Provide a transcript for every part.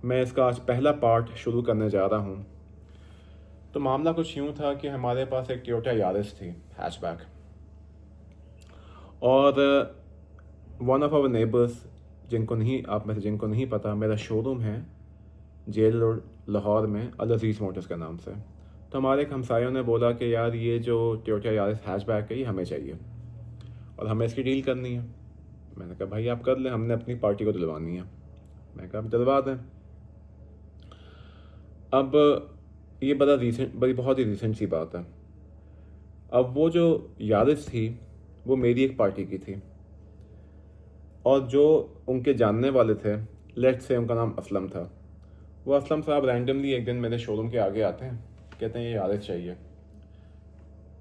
मैं इसका आज पहला पार्ट शुरू करने जा रहा हूँ। तो मामला कुछ यूँ था कि हमारे पास एक टोयोटा यारिस थी, हैचबैक, और वन ऑफ आवर नेबर्स, जिनको नहीं पता, मेरा शोरूम है जेल रोड लाहौर में अल अज़ीज़ मोटर्स के नाम से। तो हमारे एक हमसायों ने बोला कि यार ये जो टोयोटा यारिस हैचबैक है ये हमें चाहिए और हमें इसकी डील करनी है। मैंने कहा भाई आप कर लें, हमने अपनी पार्टी को दिलवानी है। मैंने कहा आप दिलवा दें। अब ये बहुत ही रिसेंट सी बात है। अब वो जो यारिस थी वो मेरी एक पार्टी की थी, और जो उनके जानने वाले थे, लेट्स से उनका नाम असलम था, वो असलम साहब रैंडमली एक दिन मेरे शोरूम के आगे आते हैं, कहते हैं ये यारिस चाहिए,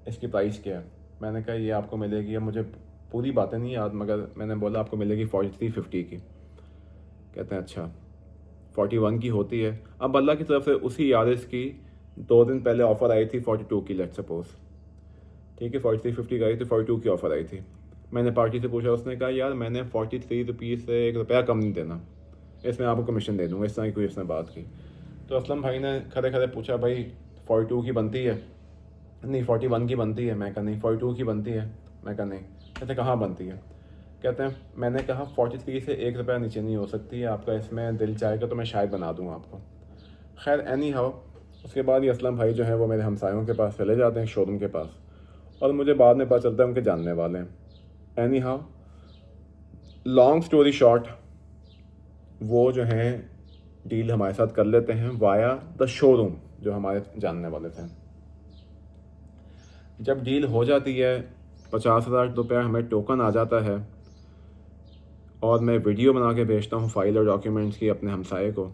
इसकी प्राइस क्या है। मैंने कहा ये आपको मिलेगी, अब मुझे पूरी बातें नहीं याद, मगर मैंने बोला आपको मिलेगी 4350 की। कहते हैं अच्छा 41 की होती है। अब अल्लाह की तरफ से उसी यारिस की 2 दिन पहले ऑफ़र आई थी 42 की, लेट्स सपोज, ठीक है, 4350 का आई थी, 42 की ऑफ़र आई थी। मैंने पार्टी से पूछा, उसने कहा यार मैंने 43 रुपीज़ से 1 रुपया कम नहीं देना, इसमें आपको कमीशन दे दूँगा। इस तरह की कोई उसने बात की। तो असलम भाई ने खड़े खड़े पूछा भाई 42 की बनती है? नहीं 41 की बनती है। मैं कहा नहीं 42 की बनती है। मैं कहा नहीं। कहते कहाँ बनती है? कहते हैं मैंने कहा 43 से 1 रुपया नीचे नहीं हो सकती है, आपका इसमें दिल चाहेगा तो मैं शायद बना दूँ आपको। खैर एनी हाउ, उसके बाद ये असलम भाई जो है वो मेरे हमसायों के पास चले जाते हैं, शोरूम के पास, और मुझे बाद में पता चलता है उनके जानने वाले हैं। Any how, long story short, वो जो हैं डील हमारे साथ कर लेते हैं वाया द शोरूम, जो हमारे जानने वाले थे। जब डील हो जाती है 50,000 रुपया हमें टोकन आ जाता है, और मैं वीडियो बना के भेजता हूँ फाइल और डॉक्यूमेंट्स की अपने हमसाये को।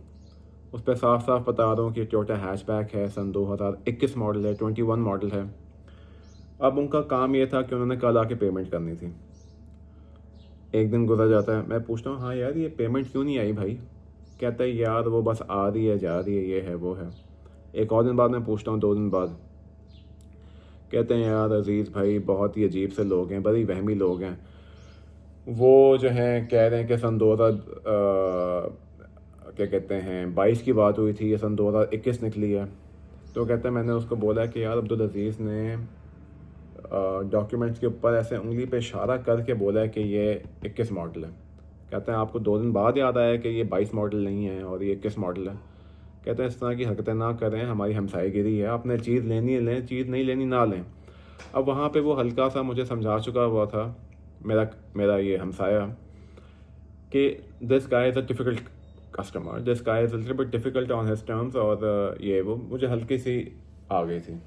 उस पर साफ साफ बता रहा हूँ कि टोयोटा हैचबैक है, सन 2021 मॉडल है, 21 मॉडल है। अब उनका काम ये था कि उन्होंने कल आके पेमेंट करनी थी। एक दिन गुजर जाता है, मैं पूछता हूँ हाँ यार ये पेमेंट क्यों नहीं आई भाई? कहता है यार वो बस आ रही है जा रही है, ये है वो है। एक और दिन बाद मैं पूछता हूँ, 2 दिन बाद, कहते हैं यार अजीज़ भाई बहुत ही अजीब से लोग हैं, बड़ी वहमी लोग हैं, वो जो हैं कह रहे हैं कि सन 2000 क्या कहते हैं 22 की बात हुई थी, ये सन 2021 निकली है। तो कहते हैं मैंने उसको बोला कि यार अब्दुल अजीज़ ने डॉक्यूमेंट्स के ऊपर ऐसे उंगली पे इशारा करके बोला है कि ये 21 मॉडल है। कहते हैं आपको 2 दिन बाद याद आया कि ये 22 मॉडल नहीं है और ये 21 मॉडल है। कहते हैं इस तरह की हरकतें ना करें, हमारी हमसायगिरी है, आपने चीज़ लेनी है लें, चीज़ नहीं लेनी ना लें। अब वहाँ पे वो हल्का सा मुझे समझा चुका हुआ था मेरा ये हमसाया कि this guy is a difficult customer, this guy is a little bit difficult on his terms, और ये वो मुझे हल्की सी आ गई थी।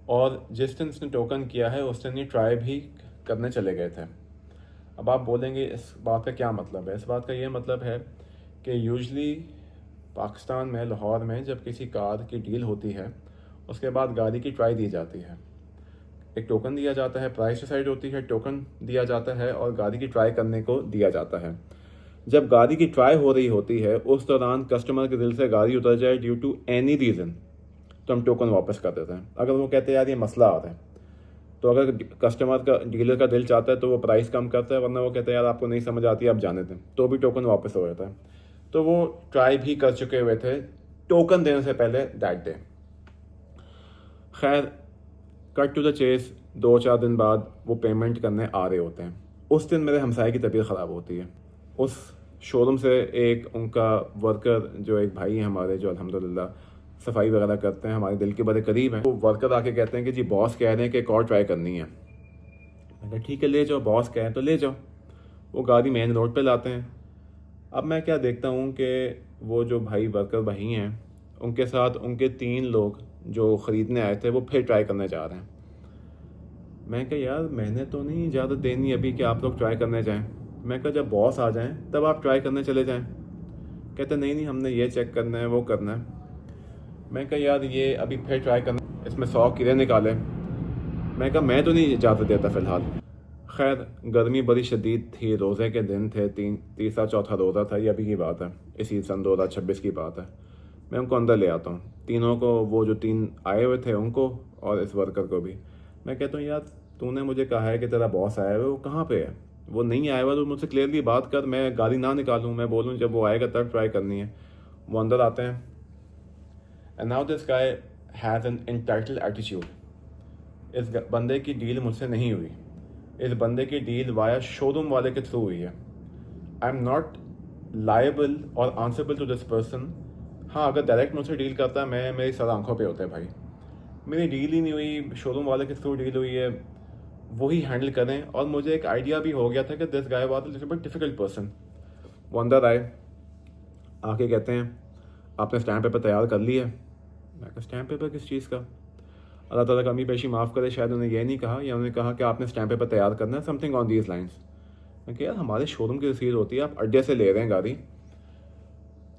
और जिस दिन इसने टोकन किया है उस दिन ये ट्राई भी करने चले गए थे। अब आप बोलेंगे इस बात का क्या मतलब है? इस बात का ये मतलब है कि यूजली पाकिस्तान में, लाहौर में, जब किसी कार की डील होती है उसके बाद गाड़ी की ट्राई दी जाती है, एक टोकन दिया जाता है, प्राइस डिसाइड होती है, टोकन दिया जाता है और गाड़ी की ट्राई करने को दिया जाता है। जब गाड़ी की ट्राई हो रही होती है उस दौरान कस्टमर के दिल से गाड़ी उतर जाए ड्यू टू एनी रीज़न, तो हम टोकन वापस कर देते हैं। अगर वो कहते हैं यार ये मसला आ रहा है, तो अगर कस्टमर का, डीलर का दिल चाहता है तो वो प्राइस कम करता है, वरना वो कहता है यार आपको नहीं समझ आती, आप जाने दें, तो भी टोकन वापस हो जाता है। तो वो ट्राई भी कर चुके हुए थे टोकन देने से पहले दैट डे। खैर कट टू द चेस, 2-4 दिन बाद वो पेमेंट करने आ रहे होते हैं। उस दिन मेरे हमसाये की तबीयत ख़राब होती है। उस शोरूम से एक उनका वर्कर, जो एक भाई हैं हमारे, जो अल्हम्दुलिल्लाह सफाई वगैरह करते हैं, हमारे दिल के बड़े करीब हैं, वो वर्कर आके कहते हैं कि जी बॉस कह रहे हैं कि एक और ट्राई करनी है। मैं कहा ठीक है ले जाओ, बॉस कहें तो ले जाओ। वो गाड़ी मेन रोड पे लाते हैं। अब मैं क्या देखता हूँ कि वो जो भाई वर्कर भाई हैं उनके साथ उनके 3 लोग जो ख़रीदने आए थे वो फिर ट्राई करने जा रहे हैं। मैं कहा यार मैंने तो नहीं इजाज़त देनी अभी कि आप लोग ट्राई करने जाएं। मैं कहा जब बॉस आ जाएं तब आप ट्राई करने चले जाएं। कहते नहीं नहीं हमने ये चेक करना है, वो करना है। मैं कहा यार ये अभी फिर ट्राई करना, इसमें 100 कीड़े निकाले। मैं कहा मैं तो नहीं इजाज़त देता फ़िलहाल। खैर गर्मी बड़ी शदीद थी, रोज़े के दिन थे, तीसरा चौथा रोज़ा था, ये अभी की बात है, इसी सन 2026 की बात है। मैं उनको अंदर ले आता हूँ, तीनों को, वो जो 3 आए हुए थे उनको और इस वर्कर को भी। मैं कहता हूँ यार तूने मुझे कहा है कि तेरा बॉस आया है, वो कहाँ पे है? वो नहीं आया हुआ तो मुझसे क्लियरली बात कर, मैं गाली ना निकालूँ, मैं बोलूँ जब वो आएगा तब ट्राई करनी है। वो अंदर आते हैं and now this guy has an entitled attitude. इस बंदे की डील मुझसे नहीं हुई, इस बंदे की डील वाया शोरूम वाले के थ्रू हुई है। आई एम नॉट लाइबल और आंसरेबल टू दिस पर्सन। हाँ, अगर डायरेक्ट मुझसे डील करता है, मैं मेरी सर आंखों पे होता है भाई। मेरी डील ही नहीं हुई, शोरूम वाले के थ्रू डील हुई है, वही हैंडल करें। और मुझे एक आइडिया भी हो गया था कि this guy was little bit difficult person. वो अंदर आए, आके कहते हैं आपने स्टैम्प पेपर तैयार कर लिया है। मैं कहा स्टैम्प पेपर किस चीज़ का? अल्लाह ताला कमी पेशी माफ़ करे, शायद उन्हें ये नहीं कहा, या उन्होंने कहा कि आपने स्टैम्प पेपर तैयार करना है, समथिंग ऑन दीज लाइन्स। मैं कहा यार हमारे शोरूम की रसीद होती है, आप अड्डे से ले रहे हैं गाड़ी।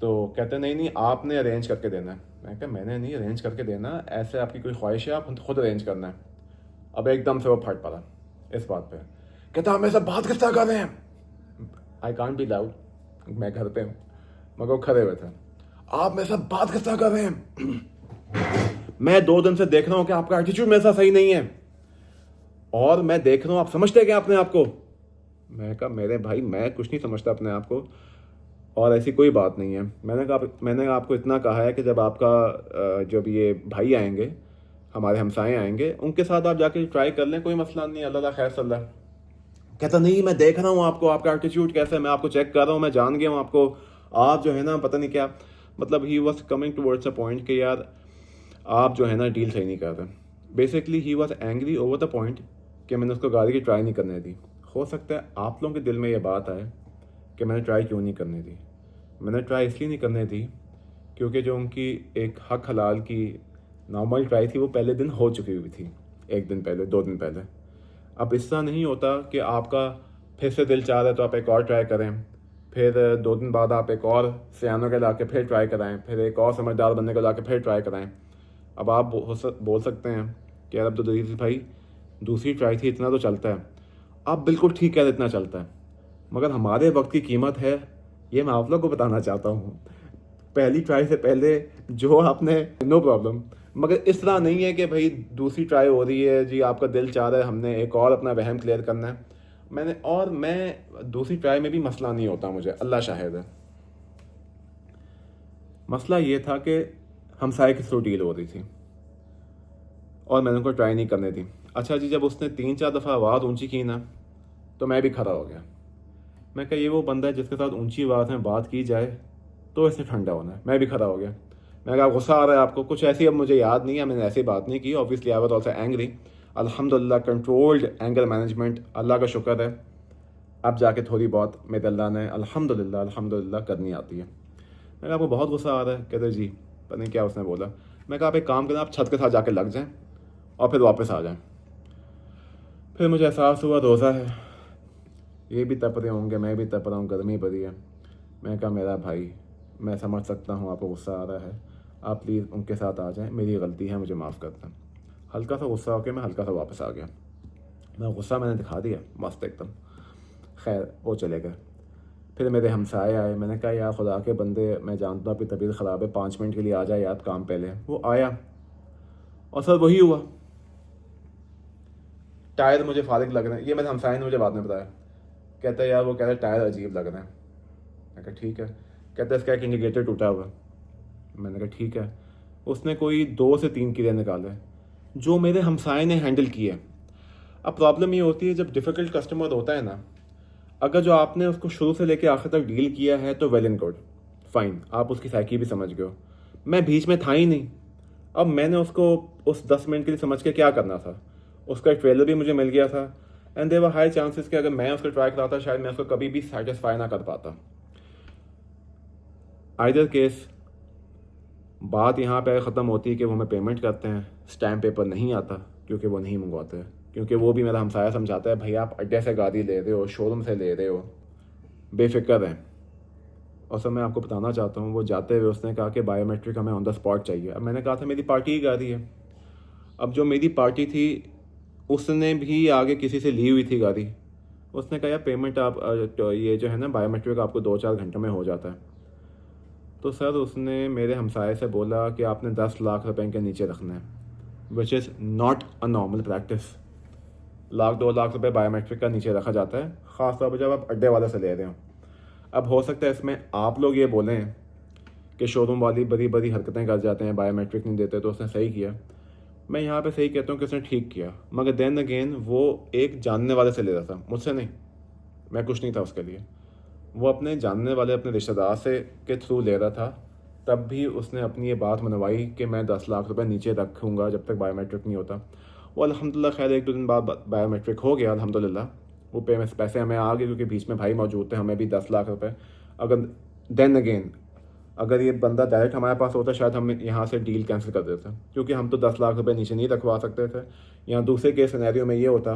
तो कहते नहीं नहीं आपने अरेंज करके देना है। मैं कहा मैंने नहीं अरेंज करके देना, ऐसे आपकी कोई ख्वाहिश है, आप खुद अरेंज करना है। अब एकदम से वो फट पड़ा इस बात पे, कहता हमें सब बात किस तरह कर रहे हैं। आई कांट बी लाउड, मैं घर पे हूँ, मगर वो खड़े हुए थे। आप मेरे साथ बात किस तरह कर रहे हैं? मैं 2 दिन से देख रहा हूँ कि आपका एटीट्यूड मेरे साथ सही नहीं है, और मैं देख रहा हूँ आप समझते हैं क्या अपने आप को? मैं कहा मेरे भाई मैं कुछ नहीं समझता अपने आप को, और ऐसी कोई बात नहीं है। मैंने आपको इतना कहा है कि जब आपका जब ये भाई आएंगे, हमारे हमसाए आएंगे, उनके साथ आप जाके ट्राई कर लें, कोई मसला नहीं है, अल्लाह खैर सल्ला। कहता नहीं मैं देख रहा हूँ आपको, आपका एटीट्यूड कैसा है, मैं आपको चेक कर रहा हूँ, मैं जान गया हूँ आपको, आप जो है ना पता नहीं क्या, मतलब he was coming towards a point कि यार आप जो है ना डील सही नहीं कर रहे। Basically he was angry over the point कि मैंने उसको गाड़ी की ट्राई नहीं करने दी। हो सकता है आप लोगों के दिल में ये बात आए कि मैंने ट्राई क्यों नहीं करने दी। मैंने ट्राई इसलिए नहीं करने दी क्योंकि जो उनकी एक हक हलाल की नॉर्मल ट्राई थी वो पहले दिन हो चुकी हुई थी, 1 दिन पहले, 2 दिन पहले। अब इस तरह नहीं होता कि आपका फिर से दिल चाह रहा है तो आप एक और ट्राई करें, फिर 2 दिन बाद आप एक और सियानों के ला के फिर ट्राई कराएं, फिर एक और समझदार बनने को ला के फिर ट्राई कराएं। अब आप बोल सकते हैं कि यार अब्दुल अजीज़ भाई दूसरी ट्राई थी, इतना तो चलता है। आप बिल्कुल ठीक कह रहे, इतना चलता है, मगर हमारे वक्त की कीमत है, ये मैं आप लोग को बताना चाहता हूँ। पहली ट्राई से पहले जो आपने नो प्रॉब्लम, मगर इस तरह नहीं है कि भाई दूसरी ट्राई हो रही है जी, आपका दिल चाह रहा है हमने एक और अपना वहम क्लियर करना है। मैं दूसरी ट्राई में भी मसला नहीं होता मुझे, अल्लाह शाहिद है। मसला ये था कि हमसाए के थ्रू डील हो रही थी और मैंने उनको ट्राई नहीं करने दी। अच्छा जी, जब उसने 3-4 दफ़ा आवाज़ ऊंची की ना तो मैं भी खड़ा हो गया। मैं कहा ये वो बंदा है जिसके साथ ऊंची आवाज़ में बात की जाए तो इसने ठंडा होना है। मैं भी खड़ा हो गया। मैं कहा गुस्सा आ रहा है आपको कुछ ऐसी, अब मुझे याद नहीं है मैंने ऐसी बात नहीं की। Obviously I was also angry. अल्हम्दुलिल्लाह कंट्रोल्ड एंगर मैनेजमेंट, अल्लाह का शुक्र है, अब जाके थोड़ी बहुत मेरे अल्लाह ने अल्हम्दुलिल्लाह करनी आती है। मैं कहा आपको बहुत गुस्सा आ रहा है? कहते जी पता नहीं क्या उसने बोला। मैं कहा आप एक काम करें, आप छत के साथ जाके लग जाएं और फिर वापस आ जाएं। फिर मुझे एहसास हुआ रोज़ा है, ये भी तप रहे होंगे, मैं भी तप रहा हूँ, गर्मी पड़ी है। मैं कहा मेरा भाई मैं समझ सकता हूँ आपको गुस्सा आ रहा है, आप प्लीज़ उनके साथ आ जाएं, मेरी गलती है, मुझे माफ़ कर दें। हल्का सा गुस्सा होकर मैं हल्का सा वापस आ गया। मैं गुस्सा मैंने दिखा दिया मस्त एकदम। खैर वो चले गए। फिर मेरे हमसाए आए। मैंने कहा यार खुदा के बंदे, मैं जानता हूँ आपकी तबीयत ख़राब है, 5 मिनट के लिए आ जाए यार, काम पहले। वो आया और सर वही हुआ, टायर मुझे फारिग लग रहे हैं। ये मेरे हमसाए ने मुझे बाद में बताया। कहता है यार वो कहता है टायर अजीब लग रहे हैं। मैं कहा ठीक है। कहता है इसका एक इंडिकेटर टूटा हुआ। मैंने कहा ठीक है। उसने कोई 2 से 3 कीड़े निकाले जो मेरे हमसाए ने हैंडल किए। अब प्रॉब्लम ये होती है जब डिफ़िकल्ट कस्टमर होता है ना, अगर जो आपने उसको शुरू से लेकर आखिर तक डील किया है तो वेल एंड गुड, फाइन, आप उसकी साइकी भी समझ गए हो। मैं बीच में था ही नहीं। अब मैंने उसको उस 10 मिनट के लिए समझ के क्या करना था? उसका एक ट्रेलर भी मुझे मिल गया था and there were high chances कि अगर मैं उसको ट्राई कराता शायद मैं उसको कभी भी सेटिस्फाई ना कर पाता। आइदर केस बात यहाँ पे ख़त्म होती है कि वो हमें पेमेंट करते हैं, स्टैम्प पेपर नहीं आता क्योंकि वो नहीं मंगवाते, क्योंकि वो भी मेरा हमसाया समझाता है भाई आप अड्डे से गाड़ी ले रहे हो, शोरूम से ले रहे हो, बेफिक्र हैं। और सर मैं आपको बताना चाहता हूँ, वो जाते हुए उसने कहा कि बायोमेट्रिक हमें ऑन द स्पॉट चाहिए। अब मैंने कहा था मेरी पार्टी की गाड़ी है। अब जो मेरी पार्टी थी उसने भी आगे किसी से ली हुई थी गाड़ी। उसने कहा यार पेमेंट आप तो ये जो है ना बायोमेट्रिक आपको 2-4 घंटों में हो जाता है। तो सर उसने मेरे हमसाए से बोला कि आपने 10 लाख रुपए के नीचे रखना है, which is not a normal practice. 1-2 lakh रुपए बायोमेट्रिक का नीचे रखा जाता है, ख़ास तौर पर जब आप अड्डे वाले से ले रहे हो। अब हो सकता है इसमें आप लोग ये बोलें कि शोरूम वाली बड़ी बड़ी हरकतें कर जाते हैं, बायोमेट्रिक नहीं देते, तो उसने सही किया। मैं यहाँ पे सही कहता हूँ कि उसने ठीक किया, मगर देन अगेन वो एक जानने वाले से ले रहा था, मुझसे नहीं। मैं कुछ नहीं था उसके लिए। वो अपने जानने वाले अपने रिश्तेदार से के थ्रू ले रहा था। तब भी उसने अपनी ये बात मनवाई कि मैं 10 लाख रुपए नीचे रखूँगा जब तक बायोमेट्रिक नहीं होता। वो अल्हम्दुलिल्लाह खैर 1-2 दिन बाद बायोमेट्रिक हो गया अल्हम्दुलिल्लाह। वो पैसे हमें आ गए क्योंकि बीच में भाई मौजूद थे, हमें भी 10 लाख रुपए। अगर देन अगेन अगर ये बंदा डायरेक्ट हमारे पास होता शायद हम यहाँ से डील कैंसिल कर देते, क्योंकि हम तो 10 लाख रुपए नीचे नहीं रखवा सकते थे। यहाँ दूसरे केस सिनेरियो में ये होता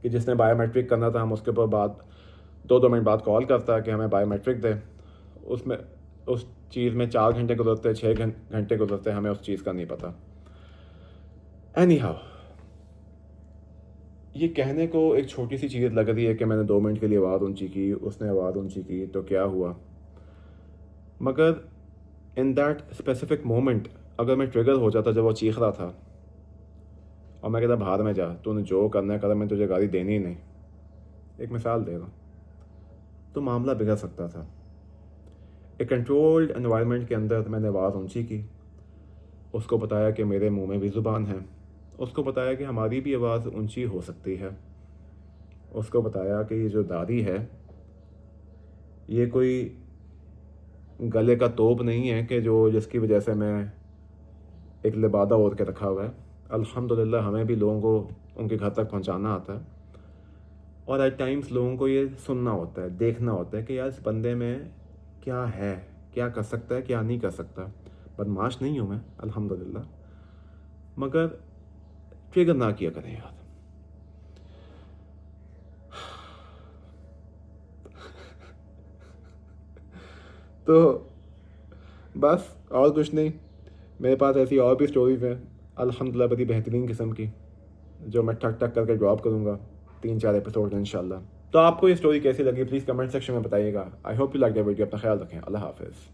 कि जिसने बायोमेट्रिक करना था, हम उसके ऊपर बाद 2-2 मिनट बाद कॉल करता कि हमें बायोमेट्रिक दे। उसमें उस चीज़ में 4 घंटे गुजरते, 6 घंटे गुजरते, हमें उस चीज़ का नहीं पता। एनी हाउ, ये कहने को एक छोटी सी चीज़ लग रही है कि मैंने 2 मिनट के लिए आवाज़ ऊंची की, उसने आवाज़ ऊंची की तो क्या हुआ, मगर इन दैट स्पेसिफिक मोमेंट अगर मैं ट्रिगर हो जाता जब वो चीख रहा था और मैं कहता बाहर में जा, तूने जो करना है कर, मैं तुझे गाड़ी देनी ही नहीं, एक मिसाल दे रहा हूँ, तो मामला बिगड़ सकता था। एक कंट्रोल्ड एनवायरनमेंट के अंदर मैंने आवाज़ ऊंची की, उसको बताया कि मेरे मुंह में भी ज़ुबान है, उसको बताया कि हमारी भी आवाज़ ऊंची हो सकती है, उसको बताया कि ये जो दादी है ये कोई गले का तोप नहीं है कि जो जिसकी वजह से मैं एक लिबादा ओढ़ के रखा हुआ है। अल्हम्दुलिल्लाह हमें भी लोगों को उनके घर तक पहुंचाना आता है, और एट टाइम्स लोगों को ये सुनना होता है, देखना होता है कि यार इस बंदे में क्या है, क्या कर सकता है, क्या नहीं कर सकता। बदमाश नहीं हूँ मैं अल्हम्दुलिल्लाह, मगर ट्रिगर ना किया करें यार। तो बस और कुछ नहीं, मेरे पास ऐसी और भी स्टोरीज हैं अल्हम्दुलिल्लाह बड़ी बेहतरीन किस्म की, जो मैं ठक ठक करके ड्रॉप करूँगा 3-4 एपिसोड इंशाल्लाह। तो आपको ये स्टोरी कैसी लगी प्लीज़ कमेंट सेक्शन में बताइएगा। I hope you like the video. अपना ख्याल रखें। अल्लाह हाफिज़।